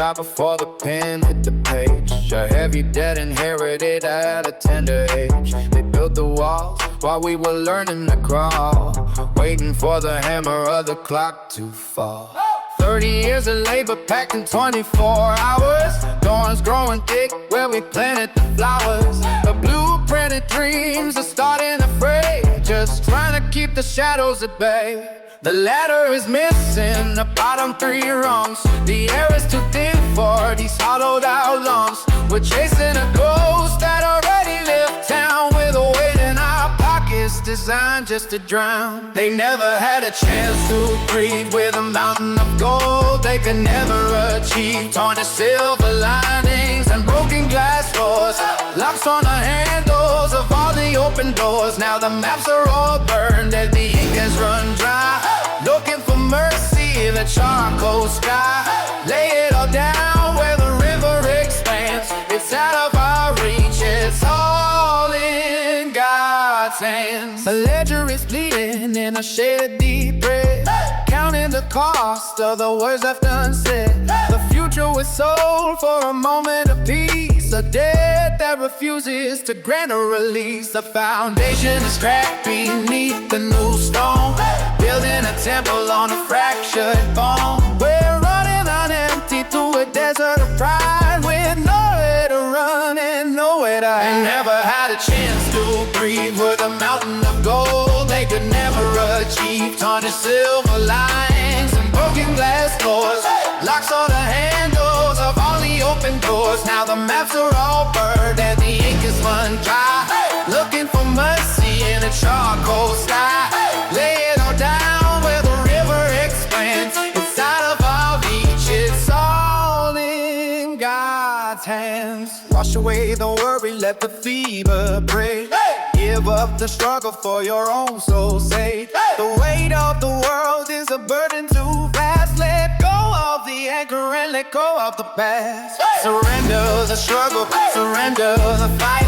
die before the pen hit the page. A heavy debt inherited at a tender age. They built the walls while we were learning to crawl, waiting for the hammer of the clock to fall. 30 years of labor packed in 24 hours. Thorns growing thick where we planted the flowers. The blueprinted dreams are starting to fray, just trying to keep the shadows at bay. The ladder is missing, the bottom 3 rungs. The air is too thin for these hollowed out lungs. We're chasing a ghost that already left town, with a weight in our pockets designed just to drown. They never had a chance to breathe with a mountain of gold they could never achieve. Torn to silver linings and broken glass doors, locks on the handles of all the open doors. Now the maps are all burned and the ink has run dry. Looking for mercy in the charcoal sky. Lay it all down where the river expands. It's out of our reach, it's all in God's hands. The ledger is bleeding in a shade of deep red, counting the cost of the words left unsaid. The future was sold for a moment of peace, a debt that refuses to grant a release. The foundation is cracked beneath the new stone, building a temple on a fractured bone. We're running on empty through a desert of pride, with nowhere to run and nowhere to hide. They never had a chance to breathe with a mountain of gold they could never achieve. Torn to silver lines and broken glass doors, locks on the handles of all the open doors. Now the maps are all burned and the ink is run dry. Looking for mercy in a charcoal sky. Lay it all down where the river expands. It's out of our reach, it's all in God's hands. Wash away the worry, let the fever break. Give up the struggle for your own soul's sake. The weight of the world is a burden too fast. Let go of the anchor and let go of the past. Surrender the struggle, surrender the fight,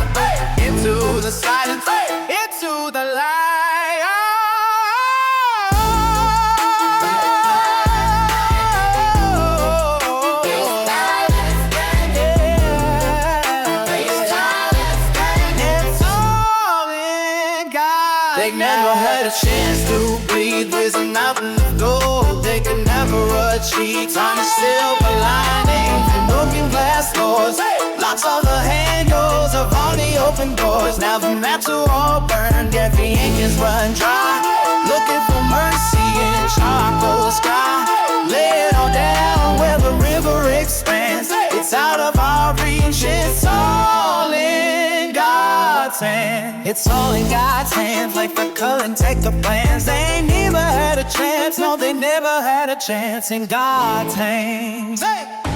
into the silence, into the light. They never had a chance to breathe with a mountain of gold they could never achieve. Torn to silver linings and broken glass doors, lots of the handles of all the open doors. Now the maps are all burned and the ink is run dry. Looking for mercy in charcoal sky. Lay it all down where the river expands. It's out of our reach, it's all in God's hands. It's all in God's hands, like the current take the plans. They never had a chance, no, they never had a chance in God's hands. Hey!